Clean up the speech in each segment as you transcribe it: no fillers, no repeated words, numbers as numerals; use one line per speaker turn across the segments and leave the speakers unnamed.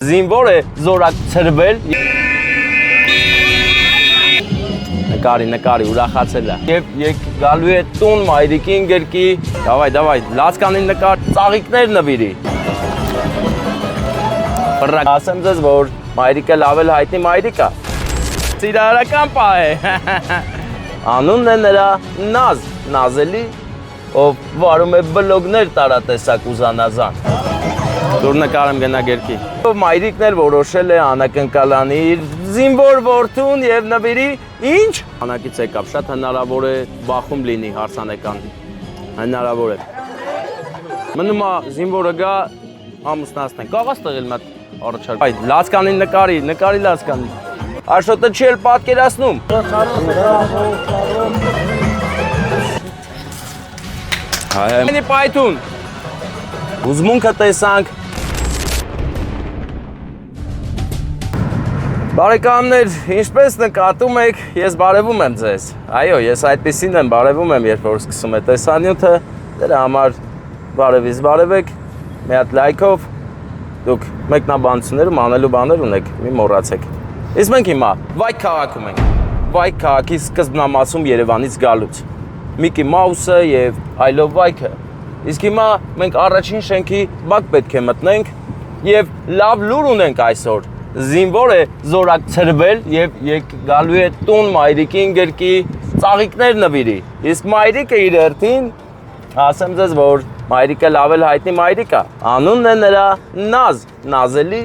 Զինվոր է զորակ ցրվել։ Նկարի, ուրախացել է։ Եվ գալու է տուն մայրիկին գրկի։ Դավայ, լացկանին նկար, ծաղիկներ նվիրի։ Բռակ, ասեմ ձեզ, որ մայրիկը լավ էլ հայտնի մայրիկ է։ Սիրահարական պահ է։ Անունն է նրա Նազ, Նազելի, ով վարում է բլոգներ տարատեսակ ու զանազան։ Դուր նկարեմ գնա գերքի։ Մայրիկն էլ որոշել է անակնկալանի իր զինվոր որդուն եւ նվիրի ինչ։ Անակից եկավ, շատ հնարավոր է բախում լինի հարսանեկան։ Հնարավոր է։ Մնում է զինվորը գա ամուսնացնեն։ Կաղաց տղել մատ առաջարկ։ Այ լացկանին նկարի լացկանին։ Աշոտը չի էլ պատկերացնում։ Հայ պայթուն։ Ուզմունքը տեսանք։ Բարեկամներ, ինչպես նկատում եք, ես բարևում եմ ձեզ։ Այո, ես այդպիսին եմ բարևում եմ, երբ որ սկսում է տեսանյութը, դրա համար բարևից բարևեք, մի հատ լայքով, դուք մեկնաբանություններում անելու բաներ ունեք, մի մոռացեք։ Իսկ մենք հիմա Վայք քաղաքում ենք, Վայք քաղաքի սկզբնամասում Երևանից գալուց, Միկի Մաուսը և այլով Վայքը։ Իսկ հիմա մենք առաջին շենքի բակ պետք է մտնենք և լավ լուր ունենք այսօր։ Զինվոր է զորակ ցրվել և գալու է տուն մայրիկին գրկի ծաղիկներ նվիրի։ Իսկ մայրիկը իր հերթին, ասեմ ձեզ, որ մայրիկը լավ էլ հայտնի մայրիկ է։ Անունն է նրա Նազ, Նազելի,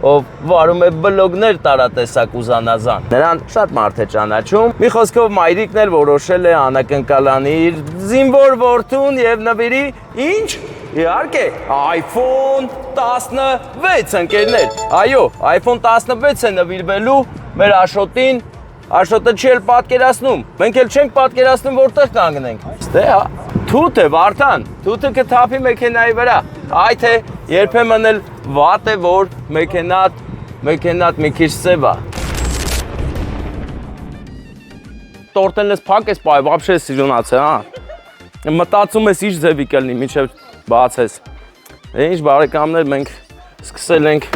ով վարում է բլոգներ տարատեսակ ու զանազան։ Նրան շատ մարդ է ճանաչում։ Մի խոսքով մայրիկն էլ որոշել է անակնկալանի իր զինվոր որդուն եւ նվիրի ինչ։ Իհարկե, iPhone 16 ընկերներ։ Այո, iPhone 16 է նվիրվելու մեր Աշոտին։ Աշոտը չի էլ պատկերացնում։ Մենք էլ չենք պատկերացնում որտեղ կանգնենք։ Ստե հա։ Թութ է Վարդան, թութը կթափի մեքենայի վրա։ Այ թե երբեմն էլ վատ է, որ մեքենատ մի քիչ սև է։ Տորտեն ես փակ ես պայ, вообще սիրունաց է, հա։ Մտածում ես ինչ ձևի կլինի, մինչև բացես։ Ինչ բարեկամներ, մենք սկսել ենք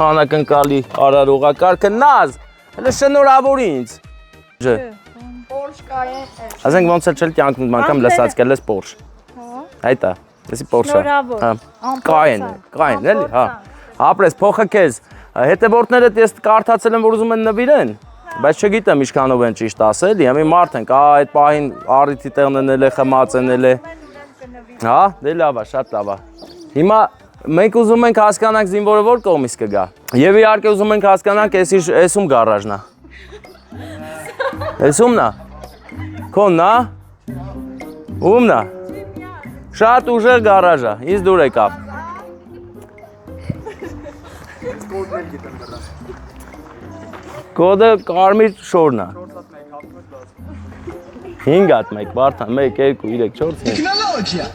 անակնկալի արարողակարգը։ Նազ, հələ շնորհավոր ինձ։
Porsche Cayenne S։
Ասենք ոնց էլ չել կյանքում անգամ լսած կլես Porsche։ Այդ է, էսի Porsche։ Cayenne, էլի, հա։ Ապրես, փոխը քեզ։ Հետևորդներդ ես կարդացել եմ, որ ուզում են նվիրեն, բայց չգիտեմ ինչքանով են ճիշտ ասել, մի մարդ ենք, այդ պահին առիթի տեղն էնել է, խմած էնել է։ Հա, դե լավ է, շատ լավ է։ Հիմա մենք ուզում ենք հասկանանք զինվորը որ կողմից կգա։ Եվ իհարկե ուզում ենք հասկանանք էս ում գարաժն է։ Էս ումն է։ Քոնն է։ Ումն է։ Շատ ուժեղ գարաժ է, ինձ դուր եկավ։ Կոդը կարմիր շորն է։ 5 հատ մեկ, Վարդան, 1, 2, 3, 4, 5։
Технология!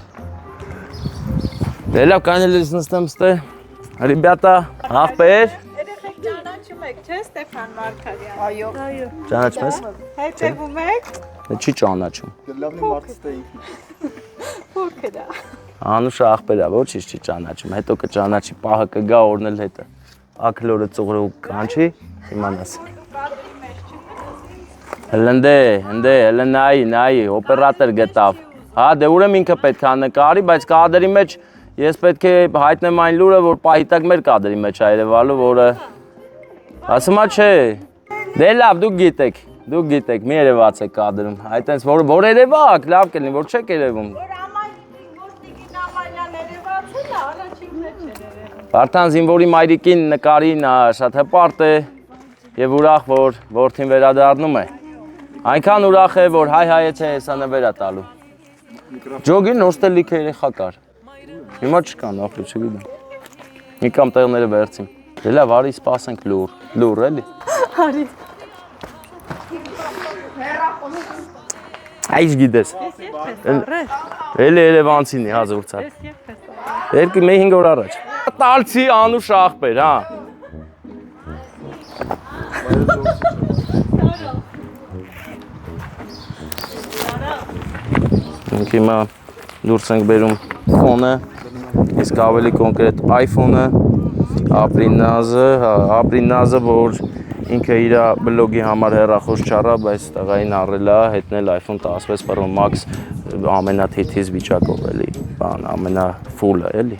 Դե լավ, կանելիս նստեմ ստե։ Ռիբյատա, աղբեր։
Երեխեք ճանաչում եք, չէ՞ Ստեփան Մարգարյան։ Այո։
Ճանաչում ես։
Հետևում եք։
Չի ճանաչում։
Լավնի մարդստը ինքն։
Փոքր է։
Անուշը աղբեր է, ոչինչ չի ճանաչում։ Հետո կճանաչի, պահը կգա օրնել հետը։ Ակլորը ծուղրը ու կանչի, իմանաս։ Հլը նայի, օպերատոր գտավ։ Հա, դե ուրեմ ինքը պետք է նկարի, բայց կադրի մեջ ես պետք է հայտնեմ այն լուրը, որ պահիտակ մեր կադրի մեջ է երևալու, որը ասում է չէ։ Դե լավ, դուք գիտեք, մի երևացեք կադրում։ Այտենց որ երևակ, լավ կլինի, որ չեք երևում։
Որ Տիկին Ամալյան երևացել է, առաջին մեջ էր երևում։
Վարդան զինվորի մայրիկին նկարին շատ հպարտ է եւ ուրախ, որ որդին վերադառնում է։ Այնքան ուրախ է, որ հայ-հայեց է հեսա նվերա տալու։ Ջոգին նոստելիքը երեխա կար։ Հիմա չկան, ախր չգիտեմ։ Եկամ տեղները վերցին։ Դե լավ, արի սպասենք լուր էլի։
Արի։
Այս գիտես։ Էլի Երևանցին է, հազուրցա։ Երկու 5 օր առաջ։ Տալցի Անուշ աղբեր, հա։ Մենք հիմա դուրս ենք բերում ֆոնը, իսկ ավելի կոնկրետ iPhone-ը, Ապրինազը, հա, Ապրինազը, որ ինքը իր բլոգի համար հեռախոս չառա, բայց տղային առել է հետնել iPhone 16 Pro Max ամենաթիթիզ վիճակով էլի, բան, ամենաֆուլը էլի,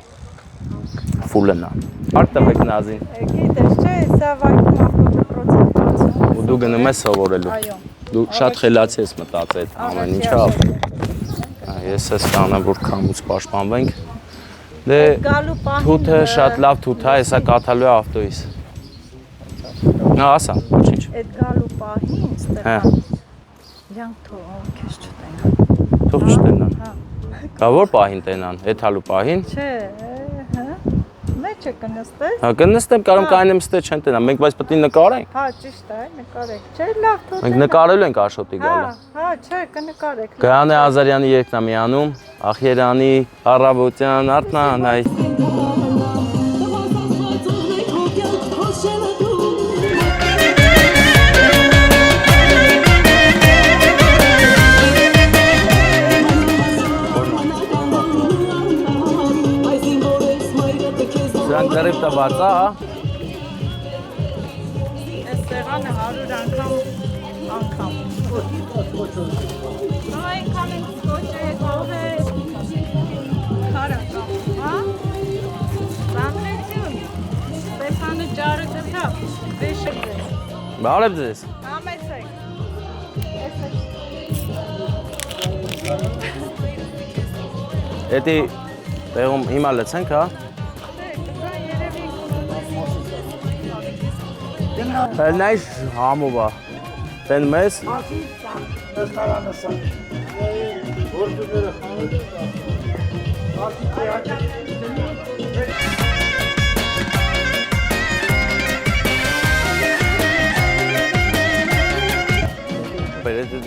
ֆուլն է։ Արդ տվեք Նազին։
Գիտես չէ, սա վայքում ավտոդպրոցը։
Ու դու գնում ես սովորելու։
Այո։
Դու շատ խելացի ես մտածել այդ ամեն ինչով։ Ես ես կանեմ, որ քամուց պաշտպանվենք։ Դե թութը շատ լավ թութ է, հեսա կաթալու է ավտոյիս։ Նա ասա, ոչինչ։
Այդ գալու պահին ստեղ։
Հա։
Իրանք թող քեզ չտենան։
Թող չտենան։
Հա։
Կա որ պահին տենան, էթալու պահին։
Չէ, հա։ Մեջը կնստես։
Հա կնստեմ, կարամ կայնեմ ստե չեն տենան, մենք բայց պետք է նկարենք։
Հա, ճիշտ է, նկարեք։ Չէ, լավ թող։
Մենք նկարելու ենք Աշոտի գալը։
Հա, չէ, կնկարեք։
Գայանե Ազարյանի երկնամյանում, Ախերանի, Առավոտյան, Արտնանայ։ Սրանք դրիվ տված է, հա։
Այս սեղանը 100 անգամ։ Այնքան են սկոչը, գող է, քարակամ, հա։ Բամրեցյուն, Ստեփանը ջարը գտավ, վեշը ձեզ։
Բարև ձեզ։
Համեցեք։
Էդի տեղում հիմա լցենք, հա։ Հելնայշ համով է։ Տեն մեզ։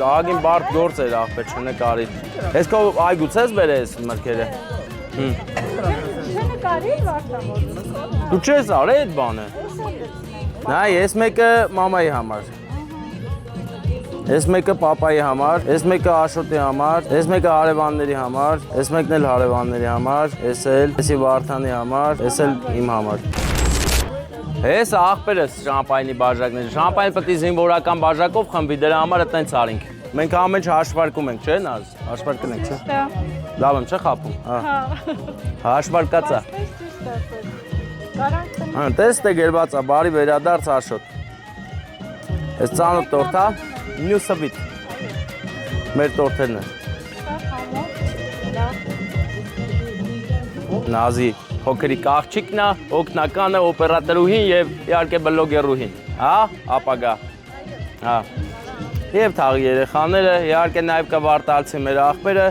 Ագին բարդ գործ էր աղբեր չնկարի։ Ես քո այգուց ես բերես մրգերը։
Չնկարի վարտամոտ։
Դու չես արել այդ բանը։ Նա ես մեկը մամայի համար։ Ես մեկը պապայի համար, ես մեկը Աշոտի համար, ես մեկը հարևանների համար, ես մեկն էլ հարևանների համար, ես էլ եսի Վարդանի համար, ես էլ իմ համար։ Ես աղբերս շամպայնի բաժակներ, շամպայն պետք է զինվորական բաժակով խմբի, դրա համար այտենց արինք։ Մենք ամեն ինչ հաշվարկում ենք, չէ՞ Նազ, հաշվարկում ենք, չէ՞։ Լավ եմ, չէ՞ խափում։ Հա։ Հաշվարկած է։ Հա, տես թե գերված է, բարի վերադարձ Աշոտ։ Ես ծանոթ տորթ է, մյուսը բիտ։ Մեր տորթերն են։ Նազի փոքրիկ աղջիկն է, օգնականը, օպերատորուհին եւ իհարկե բլոգերուհին, հա, ապագա։ Հա։ Եվ թաղի երեխաները, իհարկե նաեւ կվարտալցի մեր աղբերը,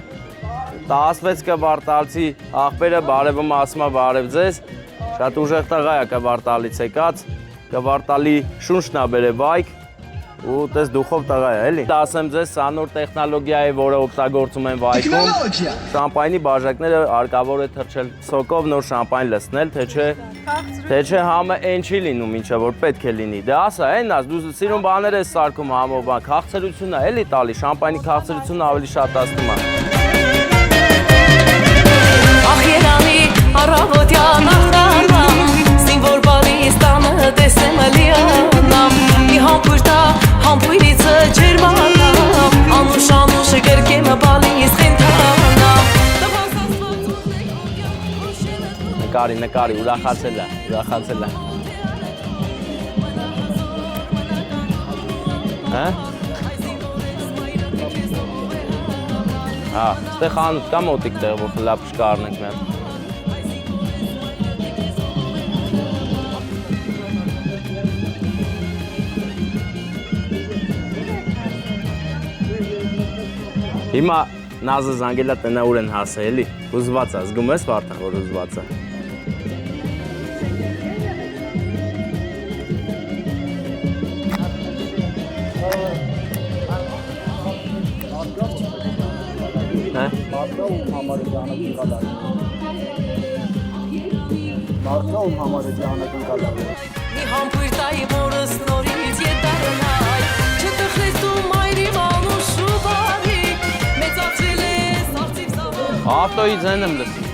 16 կվարտալցի աղբերը, բարևում ասում է բարև ձեզ, շատ ուժեղ տղա է կվարտալից եկած, կվարտալի շունչն է բերե վայք, ու տես դուխով տղա է, էլի։ Ասեմ ձեզ, սա նոր տեխնոլոգիա է, որը օգտագործում են վայքում, շամպայնի բաժակները արկավոր է թրջել սոկով նոր շամպայն լցնել, թե չէ համը այն չի լինում, ինչը որ պետք է լինի։ Դե ասա, այնաս, դու սիրուն բաներ ես սարքում համով, բան, քաղցրությունն է, էլի տալի, շամպայնի քաղցրությունն ավելի շատացնում է։
Ախերանի առավոտյան ախտանամ, զինվոր բալիստանը տեսեմ լիանամ, մի համբույրտա համբույրիցը ջերմանամ, անուշ գրկեմը բալիս խենթանամ։
Նկարի, ուրախացել է։ Հա? Հա, ստեղ խանութ կա մոտիկ տեղ, որ խլապ չկարնենք մեր։ Հիմա Նազը զանգելա տնա ուր են հասը, էլի, ուզված է, զգում ես Վարդան, որ ուզված է։
Մարդը ում համար է ճանաչում կալարի։ Մարդը ում համար է ճանաչում կալարի։
Մի համբույրտայի որս նորից ետարնայ, չտխրես դու մայրի մանուշ ու բարի, մեծացրել ես արծիվ զավար։
Ավտոյի ձեն եմ լսում։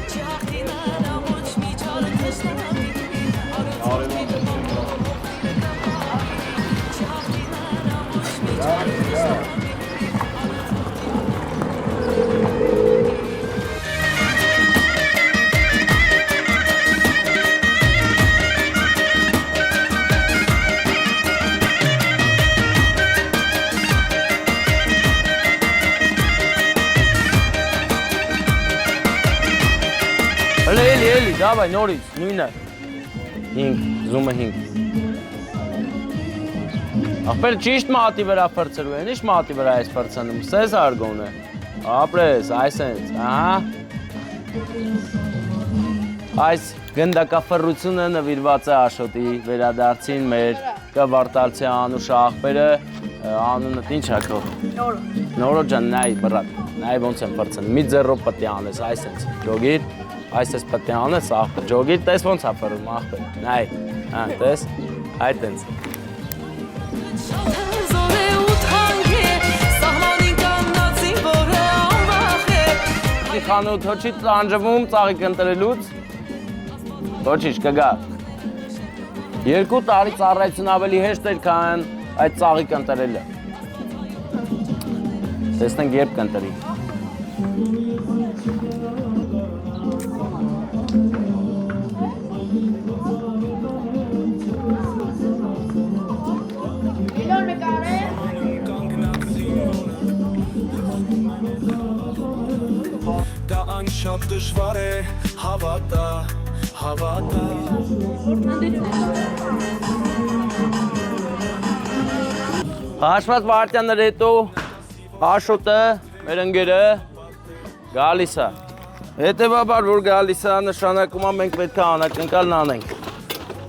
Դավայ, նորից, նույնը։ 5, զումը 5։ Ախպեր ճիշտ մատի վրա պրծրու են, ինչ մատի վրա ես պրծնում, սեզ արգոն է։ Ապրես, այս ենք, ահա։ Այս գնդակապրությունը նվիրված է Աշոտի վերադարձին մեր կվարտալցի Անուշ աղբերը, անունըտ ինչ ակով։ Նորո ջան, նայ բրատ, նայ ոնց եմ պրծն, մի ձերով պտի անես, այս ենք, ջոգիր, այս ես պտի անես աղբը, ջոգիր, տես ոնց ապրում աղբը, նայ, տես, այդ ենք։ Խանութ հոչի ծանջվում ծաղիկ ընտրելուց, ոչիշ կգա։ 2 տարի ծառայություն ավելի հեշտ էր քան այդ ծաղիկ ընտրելը։ Տեսնենք երբ կընտրի։
Դա անշապ դժվար է հավատա, հավատա
Հաշված վարդյաններ հետո Աշոտը, մեր ընկերը գալիս է։ Հետևաբար որ գալիս է նշանակում է մենք պետք է անակնկալն անենք։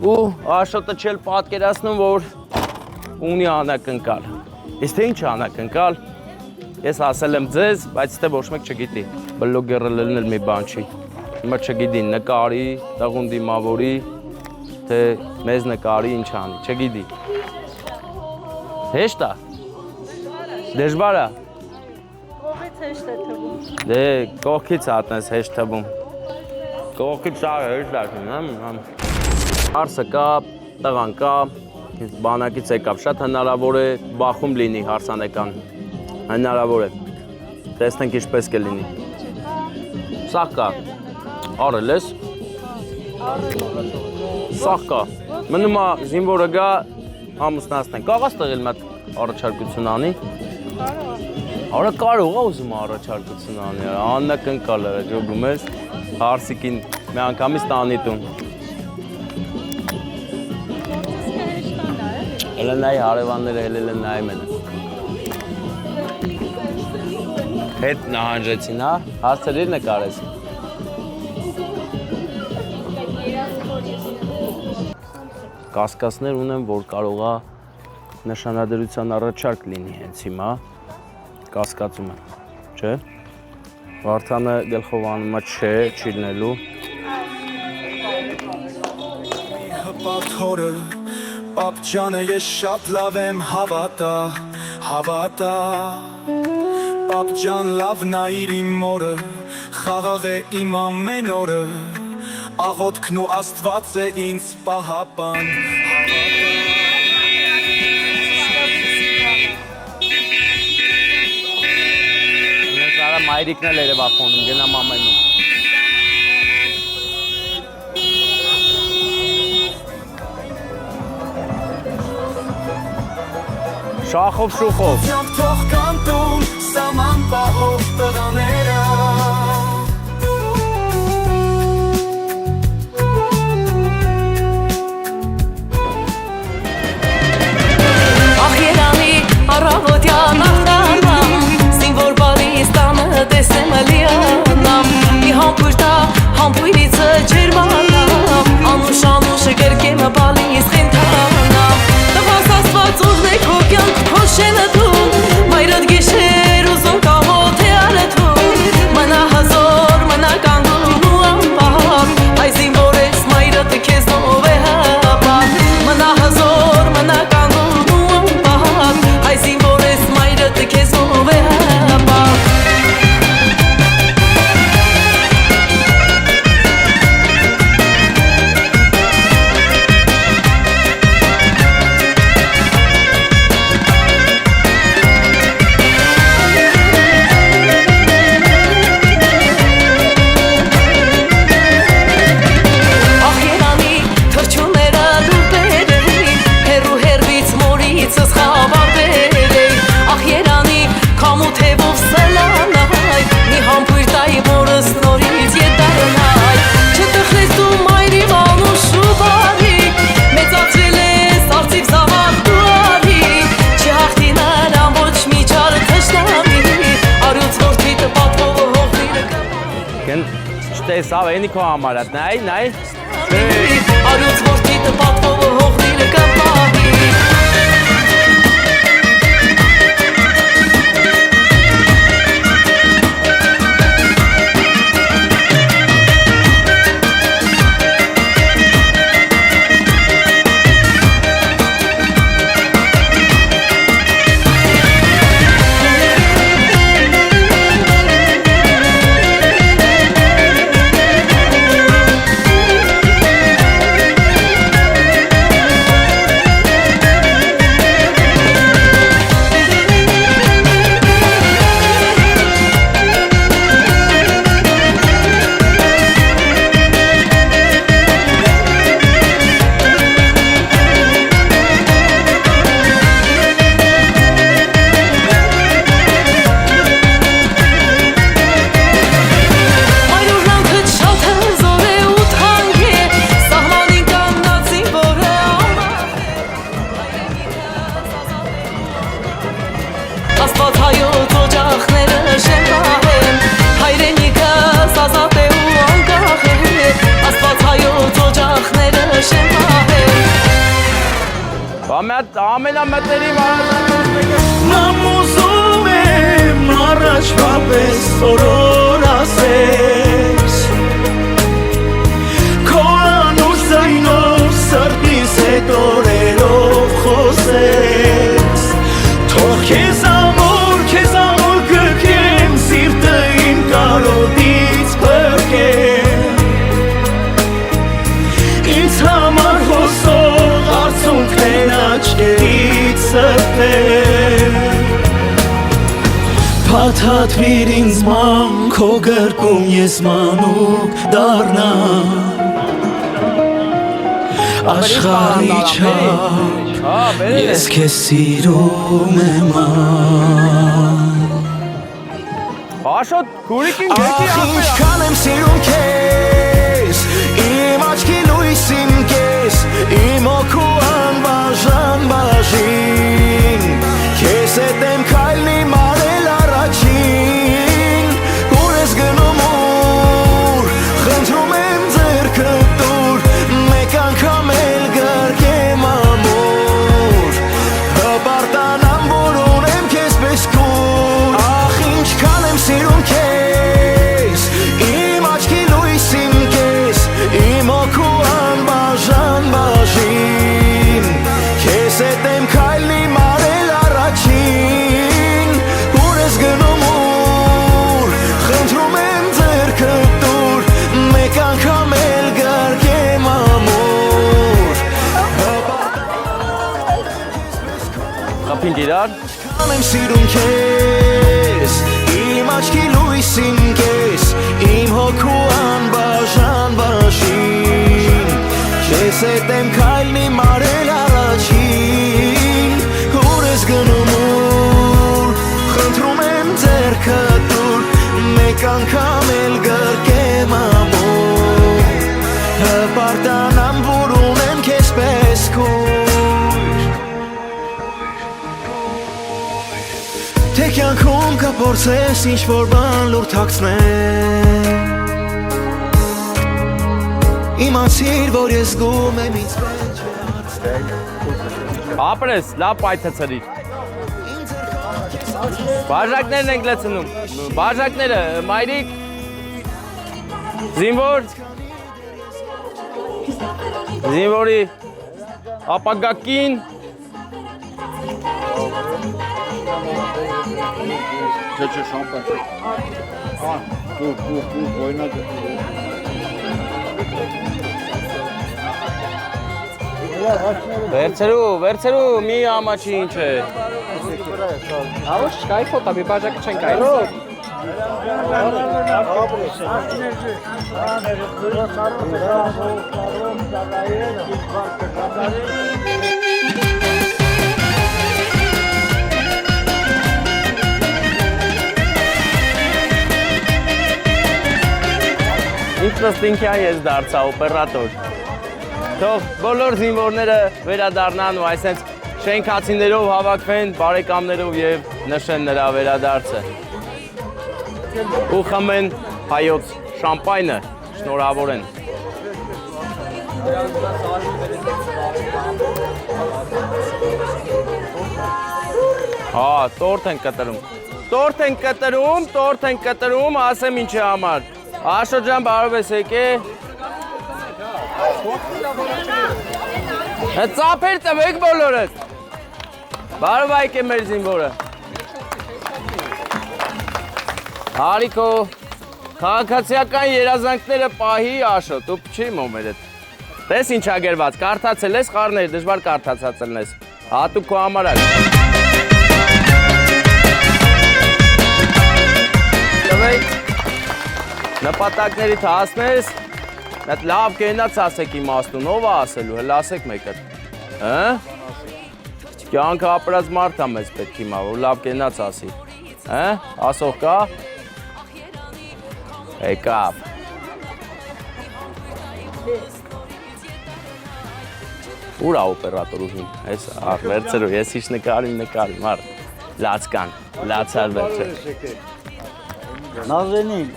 Ու Աշոտը չել պատկերացնում որ ունի անակնկալ։ Իսկ թե ինչ անակնկալ, ես ասել եմ ձեզ, բայց թե ոչ մեկ չգիտի։ Բլոգերը լելնել մի բան չի։ Հիմա չգիտի նկարի, տղուն դիմավորի, թե մեզ նկարի ինչ անի, չգիտի։ Հեշտ է։ Դժվար է։
Կողից հեշտ է թվում։
Դե կողքից հատնես հեշտ թվում։ Կողքից շարը հեշտ է։ Հարսը կա, տղան կա, բանակից եկավ, շատ հնարավոր է բախում լինի հարսանեկան։ Հնարավոր է։ Տեսնենք ինչպես կլինի։ Սաղ կա։ Արել ես։ Սաղ կա։ Մնում է զինվորը գա, ամուսնացնենք։ Կաղաց տղել մատ առաջարկություն անի։ Արա կարող է ուզում առաջարկություն անի, աննակնկալ է, ջոգում ես, հարսիկին մի անգամից տանի տուն։ Հելը նայ հարևանները հելել են նայում են։ Հետ նահանջեցին, հա, հասցրիր նկարեցին։ Կասկածներ ունեմ, որ կարող է նշանադրության առաջարկ լինի հենց հիմա, կասկածում եմ, չէ։ Վարդանը գլխովանումը չէ, չի լինելու։
Հպարթորը, պապ ջանը ես շատ լավ եմ հավատա, հավատա Պապ ջան լավ նայիր իմ մորը, խաղաղ է իմ ամեն օրը Աղոտքն ու աստված է ինձ պահապան
Ես արա մայրիկն էլ երևա փոնում, գնամ ամենում։ Շախով շուխով։
Ձյամբ թող կանտում, սաման պահով տղաները
Ախ երանի առավոտյան ախտանամ Զինվոր բալիստանը տեսեմ լիանամ Մի համբույրտա համբույրիցը ջերմանամ Անուշ անուշը գրկեմը բալիս խենթանամ Տվաս աստված ուզնեք հո կյանք փոշենը տուն Մայրըտ գիշեր ուզում կամոտ է արեթուն Մնա հազոր, մնա կանգուն ու ամպահար Այ զինվոր ես մայրըտ քեզ նով է հապար Մնա հազոր, մնա կանգուն ու ամպահար Այ զինվոր ես մայրըտ քեզ նով է հապար
տեսավ, էնի քո համար է, նայ։
Արուց որդիտ պատվովը հողդիրը կպահի Աստված հայոց օջախները շեն պահեն Հայրենիքը սազատ է ու անկախ է Աստված հայոց օջախները շեն պահեն
Ամենամտերիմ
Մամ ուզում եմ առաջվա պես օրոր ասես Քո անուշ զայնով սրտիս հետ օրերով խոսես Թող քեզ ամոր գրկեմ սիրտը իմ կարոտից պրկեմ Ինձ համար հոսող արցունքներն աչքերից սրտեմ Փաթաթվիր ինձ ման քո գրկում ես մանուկ դառնամ Աշխարհի չափ ես քեզ սիրում եմ
Աշոտ, քուրիկին գետի
Ախ ինչքան եմ սիրում քեզ Իմ աչքի լույսին կես Իմ օգու անբաժան բաժին Քեզ հետ եմ քայլնի մարել առաջին Ուր ես գնում ուր Խնդրում եմ ձեռքդ տուր Մեկ անգամ էլ գրկեմ ամուր Հպարտանամ որ ունեմ քեզ պես կուր Ախ ինչքան եմ սիրում քեզ Իմ աչքի լույսին կես Իմ օգու անբաժան բաժին Քեզ հետ եմ քայլնի մարել առաջին Ուր ես գնում ուր Խնդրում եմ ձեռքդ տուր Մեկ անգամ էլ գրկեմ ամուր
Խփին իրար
Ինչքան եմ սիրում քեզ Իմ աչքի լույսին կես Իմ հոգու անբաժան բաժին Քեզ հետ եմ քայլնի մարել առաջին Ուր ես գնում ուր Խնդրում եմ ձեռքդ տուր Մեկ անգամ էլ գրկեմ ամուր Հպարտանամ որ ունեմ քեզ պես քույր Թե կյանքում կփորձես ինչ-որ բան լուր թաքցնել Իմացիր, որ ես զգում եմ ինձ մեջ
Ապրես, լավ պայթը ծրիր Բաժակներն ենք լցնում Բաժակները, մայրիկ Զինվորի ապագակին
Չէ, շամպան չէ դուր, ոյնակ
Վերցերու, մի ամաչի ինչ է
Արոշ չկայի ֆոտա, մի բաժակը չեն կայի
Ինչպես ինքյան ես դարձա օպերատոր Թող բոլոր զինվորները վերադառնան ու այսենց շենքացիներով հավաքվեն, բարեկամներով եւ նշեն նրա վերադարձը։ Ու խմեն հայոց շամպայնը, Շնորհավոր են։ Հա, տորթ են կտրում։ Տորթ են կտրում, ասեմ ինչի համար։ Աշոտ ջան, բարով ես եկե։ Ծափեր տվեք բոլորդ։ Բարով եկե մեր զինվորը։ Հարիկո, քաղաքացիական երազանքները պահի Աշոտ, ու չի մոմերդ։ Տես ինչ ագերված, կարդացել ես խառներ, դժվար կարդացածելն ես։ Հատուկ քո համար ալ։ Տվեք, նպատակների հասնես, այդ լավ կենաց ասեք իմաստուն, ով է ասելու, հել ասեք մեկը։ Կյանքը ապրած մարդ է մեզ պետք հիմա, որ լավ կենաց ասի։ Ասող կա։ Եկավ։ Ուր է օպերատորուհին, ես վերցերու, ես ինչ նկարիմ, մարդ, լացկան, լացար վերցեր։
Նազենին,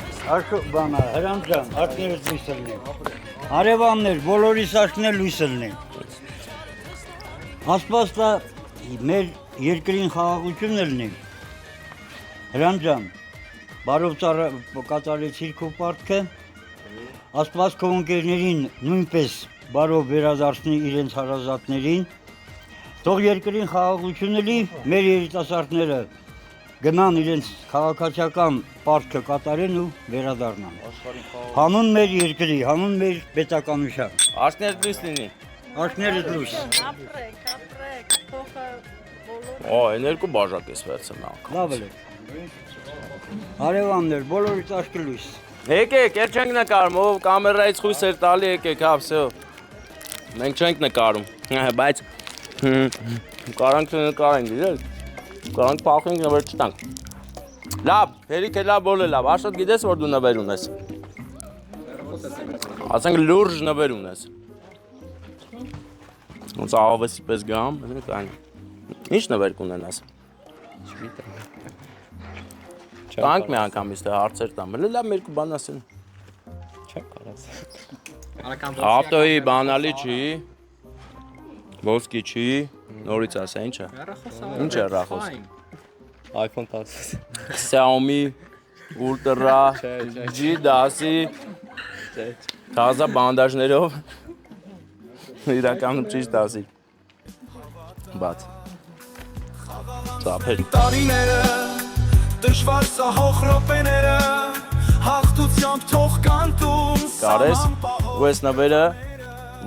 բանա, Հրանտ ջան, աշկներս լույս ելնեմ, հարևաններ, բոլորիս աշկներ լույս ելնեմ։ Ասպաստա մեր երկրին խաղաղություն ելնեմ, Հրանտ ջան, բարով կատարեցիր քո պարտքը, ասպաս քո ընկերներին նույնպես բարով վերադարձնի իրենց հարազատներին, թող երկրին խաղաղություն լի, մեր երիտասարդները գնան իրենց քաղաքացիական պարտքը կատարեն ու վերադառնան։ Հանուն մեր երկրի, հանուն մեր պետականության։
Աշկներ լույս լինի։
Աշկներս լույս։
Ապրեք, թողը բոլոր։
Օ, այն երկու բաժակ ես վերցել անգամ։
Լավ է։ Հարևաններ, բոլորից աշկը լույս։
Եկեք, էր չենք նկարում, ով կամերայից խույս էր տալի, եկեք, հա, վսյո։ Մենք չենք նկարում, բայց կարանք նկարենք, դիրել, կարանք պախենք նվեր չտանք։ Լավ, հերիք է լավ, բոլ է լավ, Աշոտ գիտես, որ դու նվեր ունես։ Ասենք լուրջ նվեր ունես։ Ոնց աղավեսի պես գամ, ինչ նվեր կունենաս։ Կանք մի անգամ իստե հարցեր տամ, լավ մերկու բան ասեն։
Չեմ կարած։
Ավտոյի բանալի չի, ոսկի չի, նորից ասա, ինչ է։ Ինչ է ռախոս։
iPhone 10։
Xiaomi, Ultra, G10-ի, թազա բանդաժներով, իրականում ճիշտ ասի։ Բաց։ Ծափեր։
Տարիները դժվար սահող րոպեները հաղթությամբ թող կանտում
Կարես, ու ես նվերը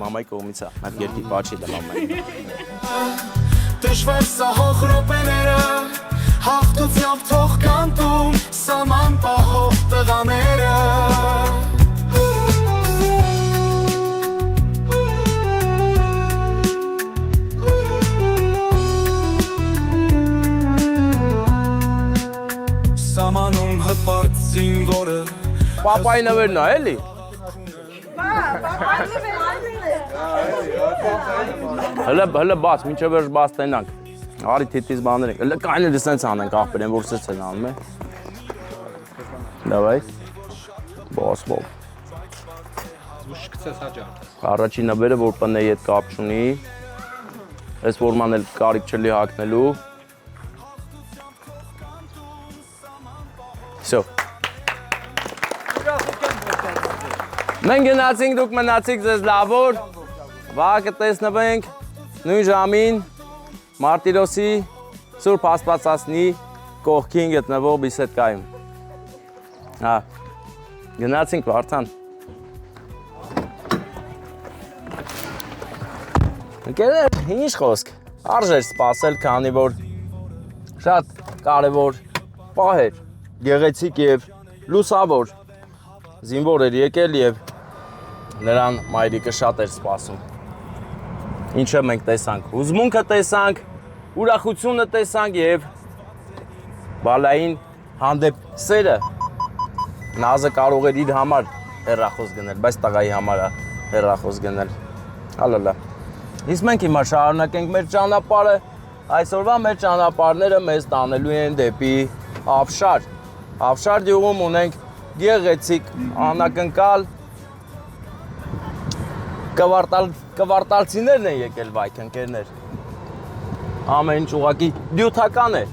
մամայի կողմից է, մեր երկի պաչի դա մամայի։
Դժվար սահող րոպեները հաղթությամբ թող կանտում սաման պահող տղաները Սամանում հպարտ զինվորը
Պապայի նվերն է, էլի։ Հլը բաց, մինչև վերջ բաց տենանք։ Արի թիթից բաներ ենք, հլը կայն էլ սենց անենք աղբեր են, որ սենց են անում է։ Դավայ, բաց բով։
Ուշ կցես հաջան։
Առաջի նվերը, որ պնեի հետ կապ չունի, ես որման էլ կարիք չլի հակնելու։ Всё։ Մենք գնացինք, դուք մնացիք ձեզ լավոր, վաղը տեսնվենք նույն ժամին Մարտիրոսի Սուրբ Աստվածածնի կողքին գտնվող բիսեդկայում։ Հա, գնացինք Վարդան։ Ընկերներ, ինչ խոսք, արժեր սպասել, քանի որ շատ կարևոր պահ էր, գեղեցիկ եւ լուսավոր զինվոր էր եկել եւ նրան մայրիկը շատ էր սպասում։ Ինչը մենք տեսանք, հուզմունքը տեսանք, ուրախությունը տեսանք եւ բալային հանդեպ սերը Նազը կարող էր իր համար հեռախոս գնել, բայց տղայի համար է հեռախոս գնել։ Հալալա։ Իսկ մենք հիմա շարունակենք մեր ճանապարհը, այսօրվա մեր ճանապարհները մեզ տանելու են դեպի Ավշար։ Ավշար գյուղում ունենք գեղեցիկ, անակնկալ կվարտալցիներն են եկել վայք ընկերներ։ Ամեն ինչ ուղղակի նյութական է։